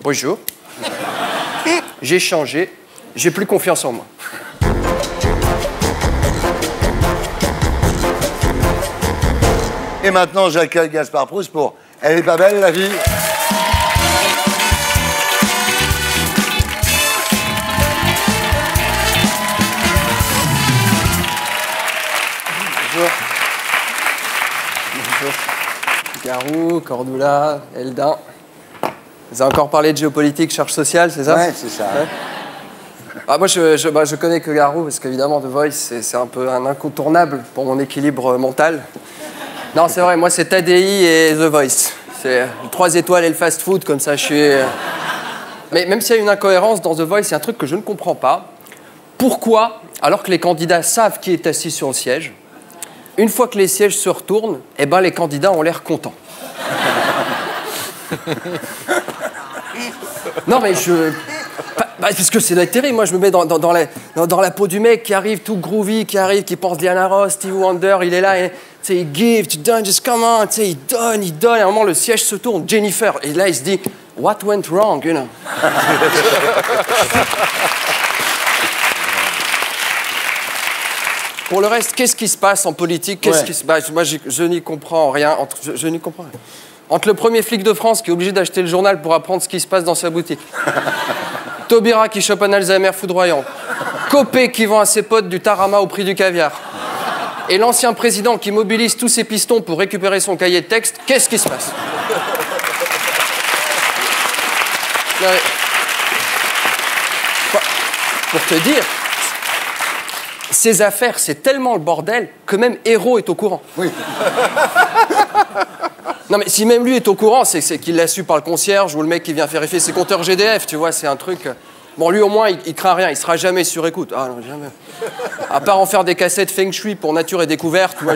Bonjour. J'ai changé. J'ai plus confiance en moi. Et maintenant, j'accueille Gaspard Proust pour Elle est pas belle, la vie. Bonjour. Bonjour. Garou, Cordula, Eldin. Vous avez encore parlé de géopolitique, charge sociale, c'est ça? Ouais, c'est ça. Ouais. Ah, moi, je connais que Garou, parce qu'évidemment, The Voice, c'est un peu un incontournable pour mon équilibre mental. Non, c'est vrai, moi, c'est TDI et The Voice. C'est 3 étoiles et le fast-food, comme ça, je suis... Mais même s'il y a une incohérence dans The Voice, il y a un truc que je ne comprends pas. Pourquoi, alors que les candidats savent qui est assis sur le siège, une fois que les sièges se retournent, eh ben, les candidats ont l'air contents. Non, mais parce que c'est terrible. Moi, je me mets dans la peau du mec qui arrive tout groovy, qui pense Diana Ross, Stevie Wonder, il est là, et, il give, tu donnes, just come on, il donne, et à un moment, le siège se tourne, Jennifer, et là, il se dit, what went wrong, you know? Pour le reste, qu'est-ce qui se passe en politique? Qu'est-ce qui se passe? Moi, je n'y comprends rien. Je n'y comprends rien. Entre le premier flic de France qui est obligé d'acheter le journal pour apprendre ce qui se passe dans sa boutique, Taubira qui chope un Alzheimer foudroyant, Copé qui vend à ses potes du tarama au prix du caviar, et l'ancien président qui mobilise tous ses pistons pour récupérer son cahier de texte, qu'est-ce qui se passe? Non, mais... Pour te dire, ces affaires, c'est tellement le bordel que même Hérault est au courant. Oui. Non, mais si même lui est au courant, c'est qu'il l'a su par le concierge ou le mec qui vient vérifier ses compteurs GDF, tu vois, c'est un truc... Bon, lui, au moins, il craint rien, il sera jamais sur écoute. Ah non, jamais. À part en faire des cassettes Feng Shui pour Nature et Découverte, tu vois,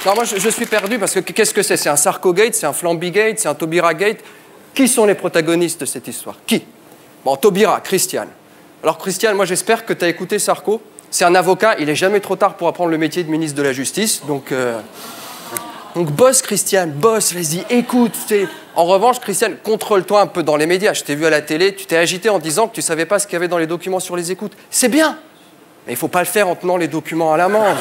Non, moi, je suis perdu parce que qu'est-ce que c'est? C'est un Sarko-gate, c'est un Flamby-gate, c'est un Taubira-gate. Qui sont les protagonistes de cette histoire? Qui? Bon, Taubira, Christiane. Alors, Christiane, moi, j'espère que tu as écouté Sarko. C'est un avocat, il est jamais trop tard pour apprendre le métier de ministre de la Justice. Donc bosse, Christiane, bosse, vas-y, écoute. En revanche, Christiane, contrôle-toi un peu dans les médias. Je t'ai vu à la télé, tu t'es agité en disant que tu savais pas ce qu'il y avait dans les documents sur les écoutes. C'est bien, mais il faut pas le faire en tenant les documents à la main.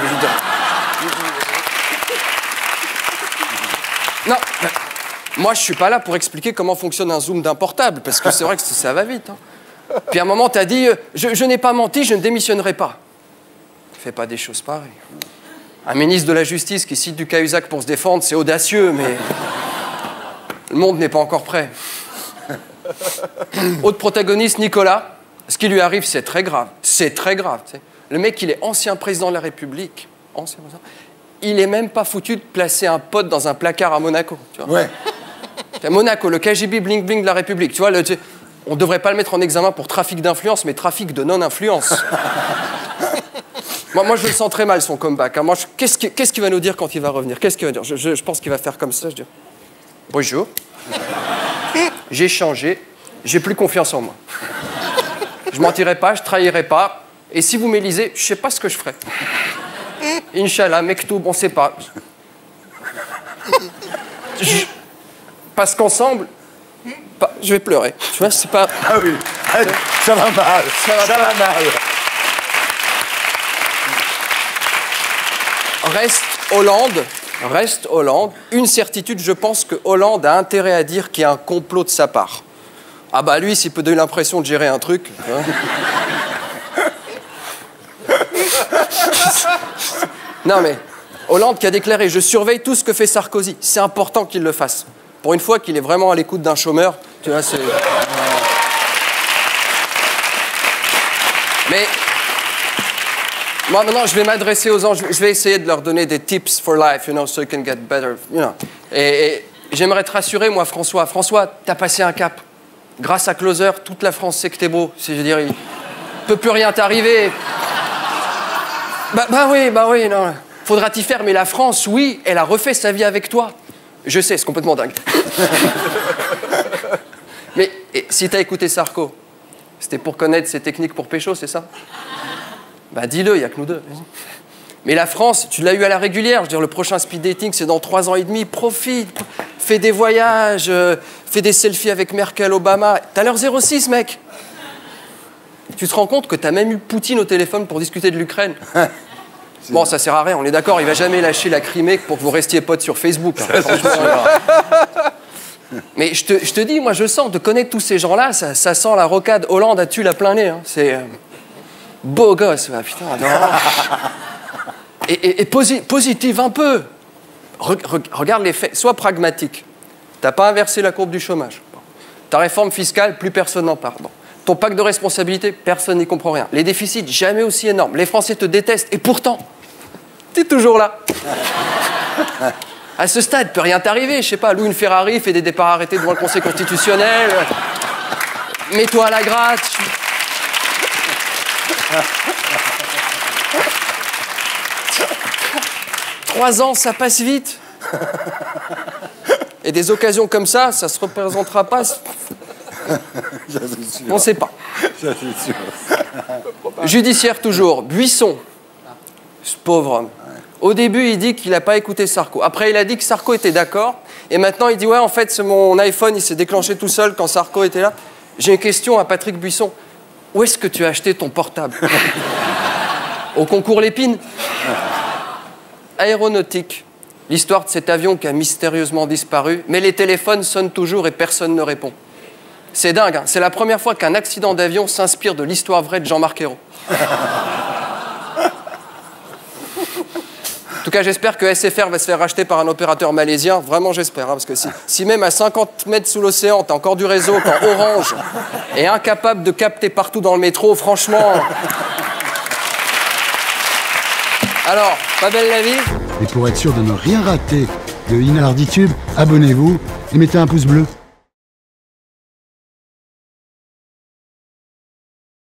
Non, moi, je suis pas là pour expliquer comment fonctionne un zoom d'un portable, parce que c'est vrai que ça va vite. Hein. Puis à un moment, tu as dit je n'ai pas menti, je ne démissionnerai pas. Fais pas des choses pareilles. Un ministre de la Justice qui cite du Cahuzac pour se défendre, c'est audacieux, mais le monde n'est pas encore prêt. Autre protagoniste, Nicolas. Ce qui lui arrive, c'est très grave. C'est très grave. T'sais. Le mec, il est ancien président de la République. Il est même pas foutu de placer un pote dans un placard à Monaco. Tu vois. Ouais. Monaco, le KGB bling-bling de la République. Tu vois, on ne devrait pas le mettre en examen pour trafic d'influence, mais trafic de non-influence. Moi, je le sens très mal, son comeback. Hein. Qu'est-ce qu'il va nous dire quand il va revenir? Qu'est-ce qu'il va dire? Je pense qu'il va faire comme ça. Je dis, bonjour. J'ai changé. J'ai plus confiance en moi. Je mentirai pas, je trahirai pas. Et si vous m'élisez, je sais pas ce que je ferai. Inch'Allah, Mektoub, on sait pas. Parce qu'ensemble... je vais pleurer. Tu vois, c'est pas... Ah oui, ça va mal. Ça va mal. Reste Hollande. Une certitude, je pense que Hollande a intérêt à dire qu'il y a un complot de sa part. Ah bah lui, s'il peut donner l'impression de gérer un truc... Hein. Non mais, Hollande qui a déclaré « Je surveille tout ce que fait Sarkozy. C'est important qu'il le fasse. » Pour une fois qu'il est vraiment à l'écoute d'un chômeur, tu vois, c'est... Mais... Moi, maintenant, je vais m'adresser aux gens, je vais essayer de leur donner des tips for life, you know, so you can get better, you know. Et j'aimerais te rassurer, moi, François. François, t'as passé un cap. Grâce à Closer, toute la France sait que t'es beau. Je veux dire, il peut plus rien t'arriver. Bah oui, non. Faudra t'y faire, mais la France, oui, elle a refait sa vie avec toi. Je sais, c'est complètement dingue. Mais si t'as écouté Sarko, c'était pour connaître ses techniques pour pécho, c'est ça? Bah dis-le, il n'y a que nous deux. Mais la France, tu l'as eu à la régulière. Je veux dire, le prochain speed dating, c'est dans 3 ans et demi. Profite, fais des voyages, fais des selfies avec Merkel, Obama. T'as l'heure 06, mec. Tu te rends compte que t'as même eu Poutine au téléphone pour discuter de l'Ukraine. Bon, ça sert à rien, on est d'accord, il va jamais lâcher la Crimée pour que vous restiez potes sur Facebook. Hein, mais je te dis, moi je sens, de connaître tous ces gens-là, ça sent la rocade Hollande a tué la plein nez. Hein. C'est beau gosse, ouais, putain. Non. Et positive un peu. Regarde les faits, sois pragmatique. T'as pas inversé la courbe du chômage. Ta réforme fiscale, plus personne n'en parle. Bon. Ton pacte de responsabilité, personne n'y comprend rien. Les déficits, jamais aussi énormes. Les Français te détestent. Et pourtant, t'es toujours là. À ce stade, peut rien t'arriver. Je sais pas, loue une Ferrari, fais des départs arrêtés devant le Conseil constitutionnel. Mets-toi à la gratte. 3 ans, ça passe vite. Et des occasions comme ça se représentera pas. On ne sait pas. Judiciaire toujours. Buisson. Ce pauvre homme. Au début, il dit qu'il n'a pas écouté Sarko. Après, il a dit que Sarko était d'accord. Et maintenant, il dit, ouais, en fait, c'est mon iPhone, il s'est déclenché tout seul quand Sarko était là. J'ai une question à Patrick Buisson. Où est-ce que tu as acheté ton portable? Au concours Lépine. Aéronautique. L'histoire de cet avion qui a mystérieusement disparu. Mais les téléphones sonnent toujours et personne ne répond. C'est dingue, hein. C'est la première fois qu'un accident d'avion s'inspire de l'histoire vraie de Jean-Marc Ayrault. En tout cas, j'espère que SFR va se faire racheter par un opérateur malaisien. Vraiment, j'espère. Hein, parce que si même à 50 mètres sous l'océan, t'as encore du réseau, quand Orange est incapable de capter partout dans le métro, franchement... Alors, pas belle la vie? Et pour être sûr de ne rien rater de Inarditube, abonnez-vous et mettez un pouce bleu.